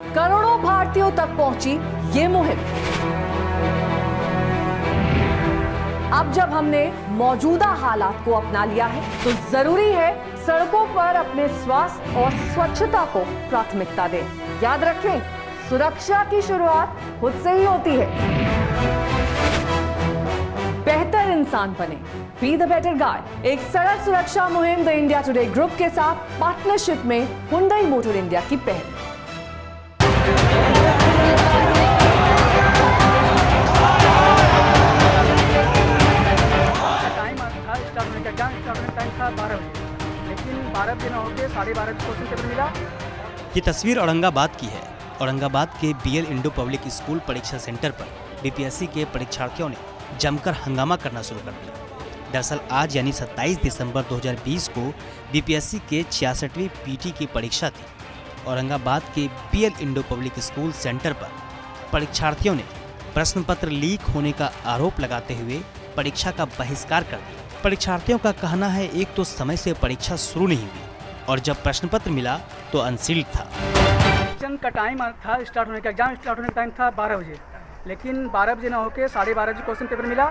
करोड़ों भारतीयों तक पहुंची ये मुहिम। अब जब हमने मौजूदा हालात को अपना लिया है तो जरूरी है सड़कों पर अपने स्वास्थ्य और स्वच्छता को प्राथमिकता दें। याद रखें, सुरक्षा की शुरुआत खुद से ही होती है। बेहतर इंसान बने, बी द बेटर गाय। एक सड़क सुरक्षा मुहिम द इंडिया टुडे ग्रुप के साथ पार्टनरशिप में हुंडई मोटर इंडिया की पहल। टाइम था 12 बजे, लेकिन 12 बजे न होकर 12:30 बजे क्वेश्चन पेपर मिला। ये तस्वीर औरंगाबाद की है। औरंगाबाद के बीएल इंडो पब्लिक स्कूल परीक्षा सेंटर पर बीपीएससी के परीक्षार्थियों ने जमकर हंगामा करना शुरू कर दिया। दरअसल आज यानी 27 दिसंबर 2020 को बीपीएससी के 66वीं पीटी की परीक्षा थी। औरंगाबाद के BL Indo public school centre पर परीक्षार्थियों ने प्रश्न पत्र लीक होने का आरोप लगाते हुए परीक्षा का बहिष्कार कर दिया। परीक्षार्थियों का कहना है, एक तो समय से परीक्षा शुरू नहीं हुई और जब प्रश्न पत्र मिला तो अनसील्ड था। क्वेश्चन का टाइम था स्टार्ट होने का, एग्जाम स्टार्ट होने का टाइम था 12 बजे, लेकिन 12 बजे न होकर 12:30 बजे क्वेश्चन पेपर मिला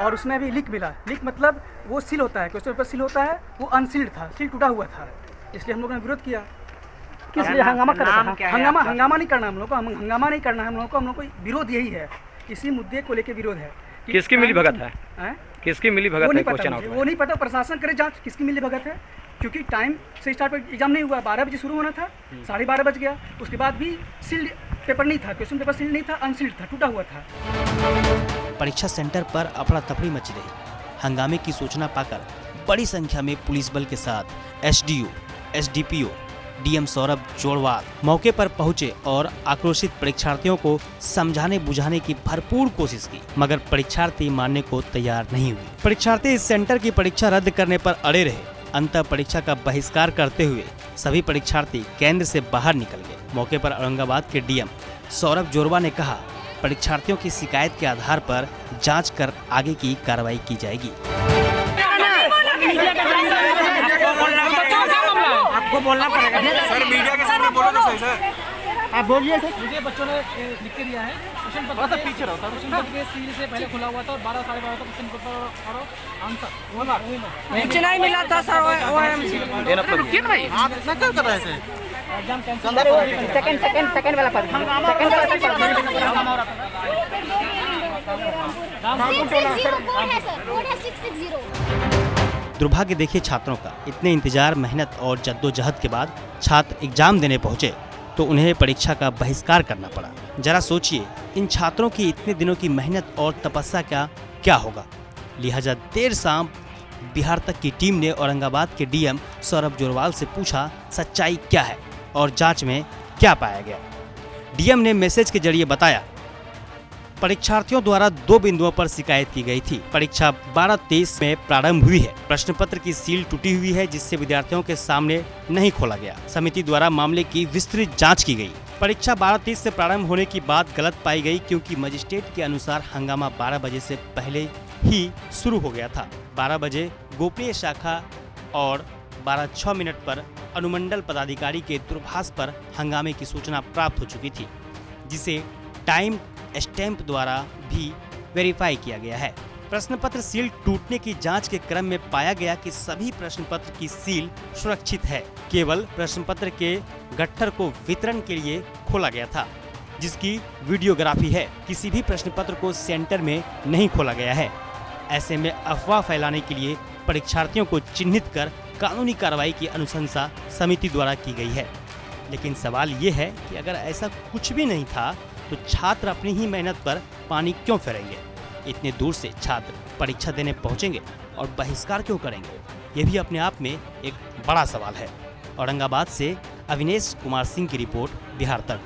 और उसमें भी लीक मिला। लीक मतलब वो सील होता है, क्वेश्चन पेपर सील होता है, वो अनसील्ड था, सील टूटा हुआ था। इसलिए हम लोगों ने विरोध किया। किस लिए हंगामा कर रहा था? हंगामा नहीं करना हम लोग को, हंगामा नहीं करना है हम लोग को विरोध यही है, इसी मुद्दे को लेकर विरोध है। किसकी मिली भगत है? किसकी मिली भगत है? क्वेश्चन वो नहीं पता, प्रशासन करे जांच किसकी मिली भगत है, क्योंकि टाइम से स्टार्ट पर एग्जाम नहीं हुआ। 12 बजे शुरू होना था, 12:30 बज गया। उसके बाद भी सील्ड पेपर नहीं था, क्वेश्चन पेपर सील्ड नहीं था, अनसील्ड था, टूटा हुआ था। परीक्षा सेंटर पर अफरा तफरी मची रही। हंगामे की सूचना पाकर बड़ी संख्या में पुलिस बल के साथ एसडीओ, एसडीपीओ, डीएम सौरभ जोड़वाल मौके पर पहुंचे और आक्रोशित परीक्षार्थियों को समझाने बुझाने की भरपूर कोशिश की, मगर परीक्षार्थी मानने को तैयार नहीं हुए। परीक्षार्थी इस सेंटर की परीक्षा रद्द करने पर अड़े रहे। अंततः परीक्षा का बहिष्कार करते हुए सभी परीक्षार्थी केंद्र से बाहर निकल गए। मौके पर औरंगाबाद के डीएम सौरभ जोड़वाल ने कहा, परीक्षार्थियों की शिकायत के आधार पर जाँच कर आगे की कार्रवाई की जाएगी। आपको बोलना पड़ेगा सर, मीडिया के सामने बोलो तो सही सर। आप बोलिए सर। मुझे बच्चों ने लिख के दिया है, क्वेश्चन पेपर पीछे रहो, क्वेश्चन पेपर के सील से पहले खुला हुआ था और 12 साढ़े 12 तक क्वेश्चन पेपर और आंसर कुछ नहीं मिला था सर। वो रुकिए भाई, आप ऐसा क्या कर रहे हैं सर? Exam cancel. सेकंड वाला पद, दुर्भाग्य देखिए छात्रों का। इतने इंतजार, मेहनत और जद्दोजहद के बाद छात्र एग्जाम देने पहुंचे तो उन्हें परीक्षा का बहिष्कार करना पड़ा। जरा सोचिए, इन छात्रों की इतने दिनों की मेहनत और तपस्या का क्या होगा। लिहाजा देर शाम बिहार तक की टीम ने औरंगाबाद के डीएम सौरभ जोड़वाल से पूछा, सच्चाई क्या है और जांच में क्या पाया गया। डीएम ने मैसेज के जरिए बताया, परीक्षार्थियों द्वारा 2 बिंदुओं पर शिकायत की गई थी। परीक्षा 12:23 में प्रारंभ हुई है। प्रश्न पत्र की सील टूटी हुई है, जिससे विद्यार्थियों के सामने नहीं खोला गया। समिति द्वारा मामले की विस्तृत जांच की गई। परीक्षा 12:30 से प्रारंभ होने की बात गलत पाई गई, क्योंकि मजिस्ट्रेट के अनुसार हंगामा 12 बजे से पहले ही शुरू हो गया था। 12 बजे गोपनीय शाखा और 12:06 पर अनुमंडल पदाधिकारी के दूरभाष पर हंगामे की सूचना प्राप्त हो चुकी थी, जिसे टाइम स्टैंप द्वारा भी वेरीफाई किया गया है। प्रश्न पत्र सील टूटने की जांच के क्रम में पाया गया कि सभी प्रश्न पत्र की सील सुरक्षित है। केवल प्रश्न पत्र के गट्ठर को वितरण के लिए खोला गया था, जिसकी वीडियोग्राफी है। किसी भी प्रश्न पत्र को सेंटर में नहीं खोला गया है। ऐसे में अफवाह फैलाने के लिए परीक्षार्थियों को चिन्हित कर कानूनी कार्रवाई की अनुशंसा समिति द्वारा की गई है। लेकिन सवाल ये है कि अगर ऐसा कुछ भी नहीं था तो छात्र अपनी ही मेहनत पर पानी क्यों फेरेंगे? इतने दूर से छात्र परीक्षा देने पहुंचेंगे और बहिष्कार क्यों करेंगे? ये भी अपने आप में एक बड़ा सवाल है। औरंगाबाद से अविनेश कुमार सिंह की रिपोर्ट, बिहार तक।